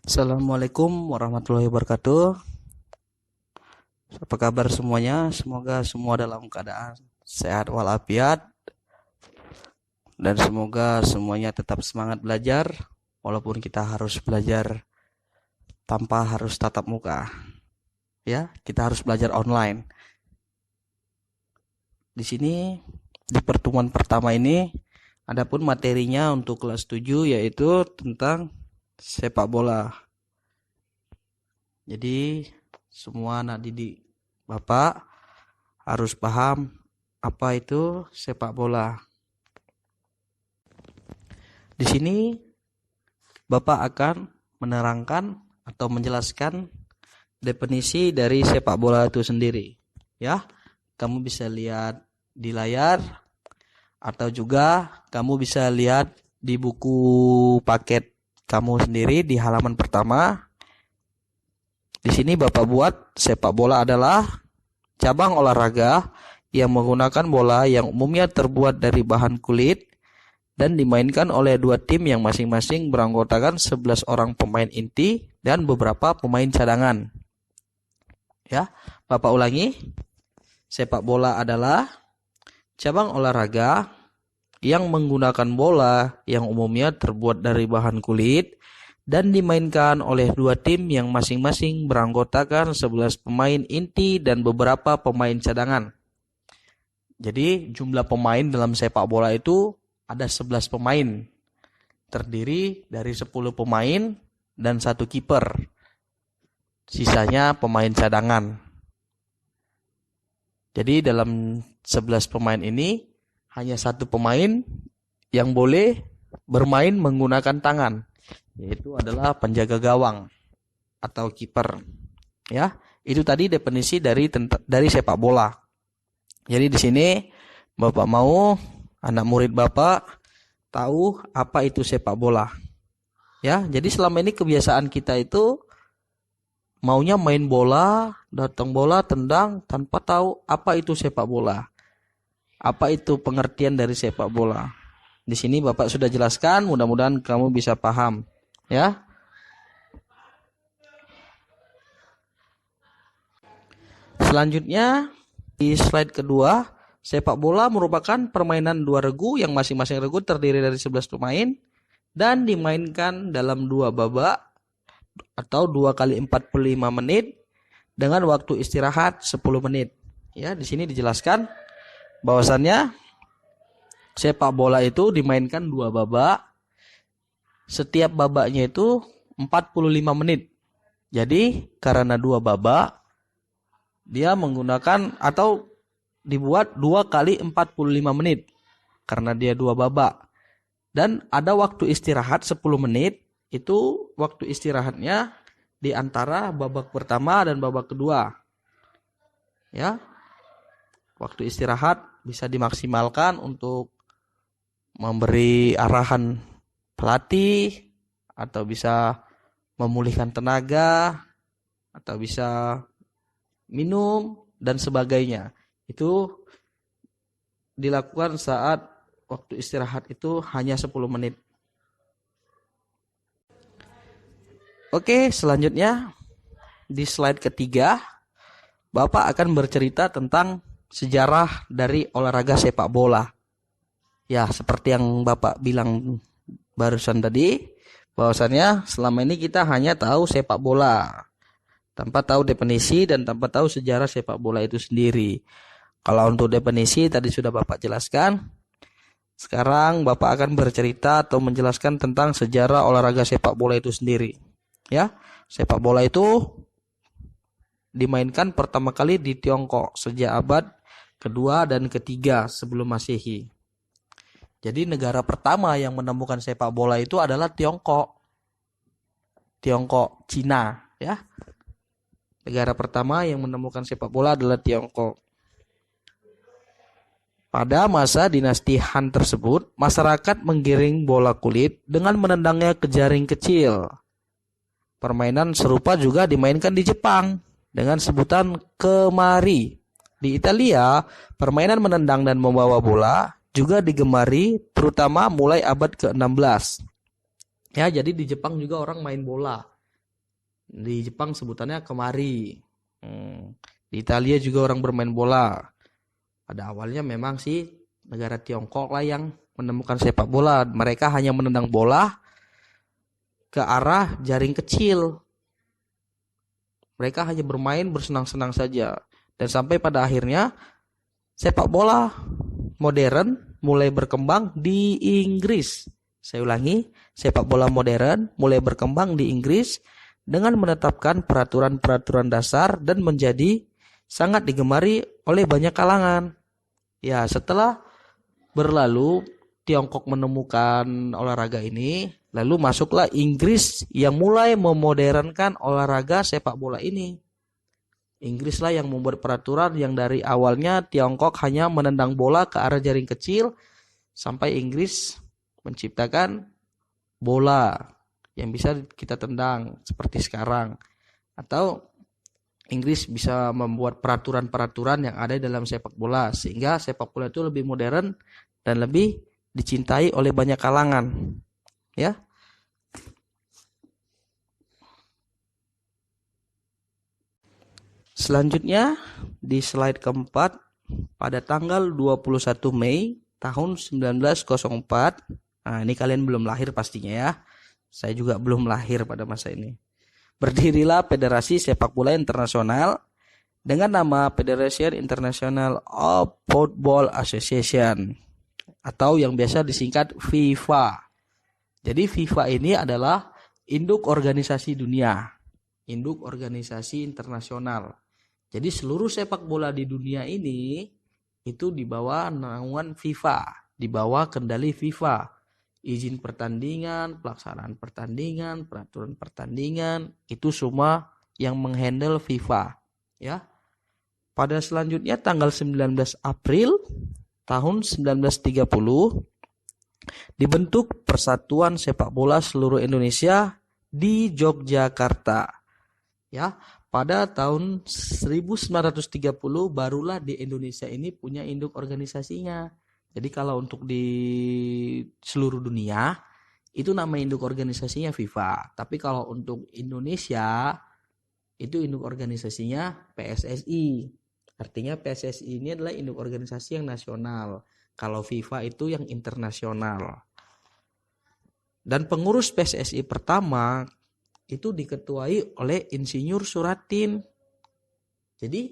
Assalamualaikum warahmatullahi wabarakatuh. Apa kabar semuanya? Semoga semua dalam keadaan sehat walafiat dan semoga semuanya tetap semangat belajar walaupun kita harus belajar tanpa harus tatap muka. Ya, kita harus belajar online. Di sini di pertemuan pertama ini adapun materinya untuk kelas 7 yaitu tentang sepak bola. Jadi semua anak didik Bapak harus paham apa itu sepak bola. Di sini Bapak akan menerangkan atau menjelaskan definisi dari sepak bola itu sendiri. Ya, kamu bisa lihat di layar atau juga kamu bisa lihat di buku paket kamu sendiri di halaman pertama. Di sini Bapak buat sepak bola adalah cabang olahraga yang menggunakan bola yang umumnya terbuat dari bahan kulit dan dimainkan oleh dua tim yang masing-masing beranggotakan 11 orang pemain inti dan beberapa pemain cadangan. Ya, Bapak ulangi. Sepak bola adalah cabang olahraga yang menggunakan bola yang umumnya terbuat dari bahan kulit dan dimainkan oleh dua tim yang masing-masing beranggotakan 11 pemain inti dan beberapa pemain cadangan. Jadi jumlah pemain dalam sepak bola itu ada 11 pemain, terdiri dari 10 pemain dan 1 kiper. Sisanya pemain cadangan. Jadi dalam 11 pemain ini hanya 1 pemain yang boleh bermain menggunakan tangan, yaitu adalah penjaga gawang atau kiper. Ya, itu tadi definisi dari sepak bola. Jadi di sini Bapak mau anak murid Bapak tahu apa itu sepak bola. Ya, jadi selama ini kebiasaan kita itu maunya main bola, datang bola, tendang tanpa tahu apa itu sepak bola. Apa itu pengertian dari sepak bola. Di sini Bapak sudah jelaskan, mudah-mudahan kamu bisa paham, ya. Selanjutnya di slide kedua, sepak bola merupakan permainan dua regu yang masing-masing regu terdiri dari 11 pemain dan dimainkan dalam 2 babak atau 2 kali 45 menit dengan waktu istirahat 10 menit. Ya, di sini dijelaskan bahwasannya sepak bola itu dimainkan 2 babak. Setiap babaknya itu 45 menit. Jadi karena 2 babak dia menggunakan atau dibuat 2 kali 45 menit karena dia 2 babak. Dan ada waktu istirahat 10 menit. Itu waktu istirahatnya di antara babak pertama dan babak kedua. Ya. Waktu istirahat bisa dimaksimalkan untuk memberi arahan pelatih atau bisa memulihkan tenaga atau bisa minum dan sebagainya. Itu dilakukan saat waktu istirahat itu hanya 10 menit. Oke, selanjutnya di slide ketiga Bapak akan bercerita tentang sejarah dari olahraga sepak bola. Ya, seperti yang Bapak bilang barusan tadi, bahwasannya selama ini kita hanya tahu sepak bola, tanpa tahu definisi dan tanpa tahu sejarah sepak bola itu sendiri. Kalau untuk definisi tadi sudah Bapak jelaskan. Sekarang Bapak akan bercerita atau menjelaskan tentang sejarah olahraga sepak bola itu sendiri. Ya, sepak bola itu dimainkan pertama kali di Tiongkok sejak abad kedua dan ketiga sebelum Masehi. Jadi negara pertama yang menemukan sepak bola itu adalah Tiongkok. Tiongkok, Cina, ya. Negara pertama yang menemukan sepak bola adalah Tiongkok. Pada masa dinasti Han tersebut, masyarakat menggiring bola kulit dengan menendangnya ke jaring kecil. Permainan serupa juga dimainkan di Jepang dengan sebutan kemari. Di Italia, permainan menendang dan membawa bola juga digemari terutama mulai abad ke-16. Ya, jadi di Jepang juga orang main bola. Di Jepang sebutannya kemari. Di Italia juga orang bermain bola. Pada awalnya memang sih negara Tiongkok lah yang menemukan sepak bola. Mereka hanya menendang bola ke arah jaring kecil. Mereka hanya bermain bersenang-senang saja. Dan sampai pada akhirnya sepak bola modern mulai berkembang di Inggris. Saya ulangi, sepak bola modern mulai berkembang di Inggris dengan menetapkan peraturan-peraturan dasar dan menjadi sangat digemari oleh banyak kalangan. Ya, setelah berlalu Tiongkok menemukan olahraga ini, lalu masuklah Inggris yang mulai memodernkan olahraga sepak bola ini. Inggris lah yang membuat peraturan yang dari awalnya Tiongkok hanya menendang bola ke arah jaring kecil, sampai Inggris menciptakan bola yang bisa kita tendang seperti sekarang. Atau Inggris bisa membuat peraturan-peraturan yang ada dalam sepak bola sehingga sepak bola itu lebih modern dan lebih dicintai oleh banyak kalangan. Ya. Selanjutnya di slide keempat, pada tanggal 21 Mei tahun 1904. Nah, ini kalian belum lahir pastinya ya. Saya juga belum lahir pada masa ini. Berdirilah Federasi Sepak Bola Internasional dengan nama Federation International of Football Association atau yang biasa disingkat FIFA. Jadi FIFA ini adalah induk organisasi dunia, induk organisasi internasional. Jadi seluruh sepak bola di dunia ini itu di bawah naungan FIFA, di bawah kendali FIFA. Izin pertandingan, pelaksanaan pertandingan, peraturan pertandingan, itu semua yang menghandle FIFA, ya. Pada selanjutnya tanggal 19 April tahun 1930 dibentuk Persatuan Sepak Bola Seluruh Indonesia di Yogyakarta. Ya, pada tahun 1930 barulah di Indonesia ini punya induk organisasinya. Jadi kalau untuk di seluruh dunia itu nama induk organisasinya FIFA. Tapi kalau untuk Indonesia itu induk organisasinya PSSI. Artinya PSSI ini adalah induk organisasi yang nasional. Kalau FIFA itu yang internasional. Dan pengurus PSSI pertama itu diketuai oleh Insinyur Suratin. Jadi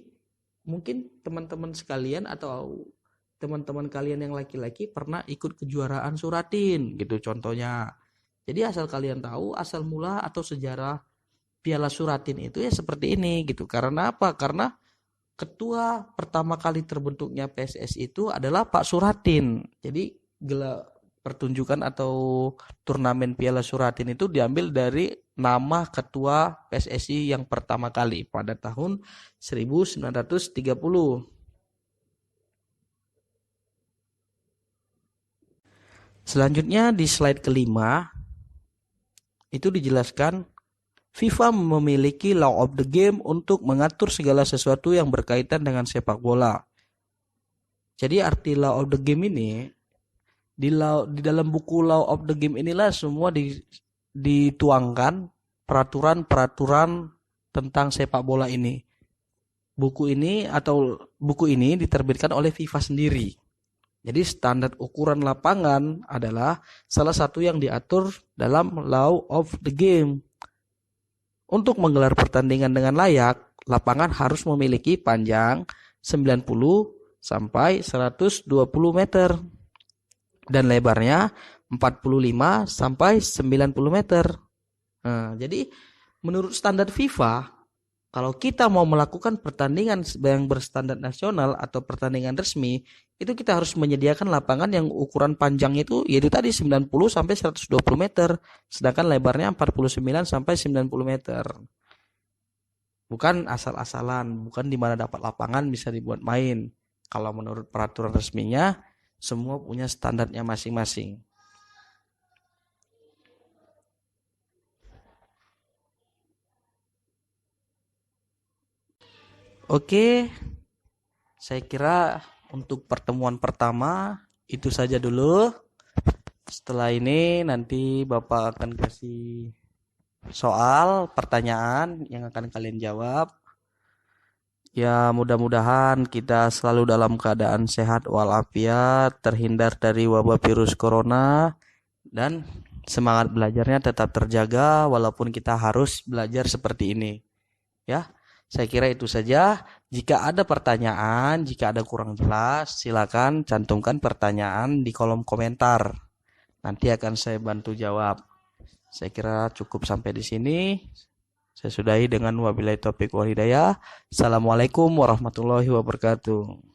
mungkin teman-teman sekalian atau teman-teman kalian yang laki-laki pernah ikut kejuaraan Suratin gitu contohnya. Jadi asal kalian tahu asal mula atau sejarah Piala Suratin itu ya seperti ini gitu. Karena apa? Karena ketua pertama kali terbentuknya PSSI itu adalah Pak Suratin. Jadi pertunjukan atau turnamen Piala Suratin itu diambil dari nama ketua PSSI yang pertama kali pada tahun 1930. Selanjutnya di slide kelima itu dijelaskan FIFA memiliki law of the game untuk mengatur segala sesuatu yang berkaitan dengan sepak bola. Jadi arti law of the game ini di dalam buku law of the game inilah semua dituangkan peraturan-peraturan tentang sepak bola ini. Buku ini diterbitkan oleh FIFA sendiri. Jadi standar ukuran lapangan adalah salah satu yang diatur dalam law of the game. Untuk menggelar pertandingan dengan layak, lapangan harus memiliki panjang 90 sampai 120 meter dan lebarnya 45 sampai 90 meter. Nah, jadi menurut standar FIFA, kalau kita mau melakukan pertandingan yang berstandar nasional atau pertandingan resmi, itu kita harus menyediakan lapangan yang ukuran panjangnya itu yaitu tadi 90 sampai 120 meter, sedangkan lebarnya 49 sampai 90 meter. Bukan asal-asalan, bukan di mana dapat lapangan bisa dibuat main. Kalau menurut peraturan resminya, semua punya standarnya masing-masing. Oke, saya kira untuk pertemuan pertama itu saja dulu. Setelah ini nanti Bapak akan kasih soal, pertanyaan yang akan kalian jawab. Ya, mudah-mudahan kita selalu dalam keadaan sehat walafiat, terhindar dari wabah virus corona, dan semangat belajarnya tetap terjaga walaupun kita harus belajar seperti ini. Ya, saya kira itu saja. Jika ada pertanyaan, jika ada kurang jelas, silakan cantumkan pertanyaan di kolom komentar. Nanti akan saya bantu jawab. Saya kira cukup sampai di sini. Saya sudahi dengan wabillahi taufiq wal hidayah. Assalamualaikum warahmatullahi wabarakatuh.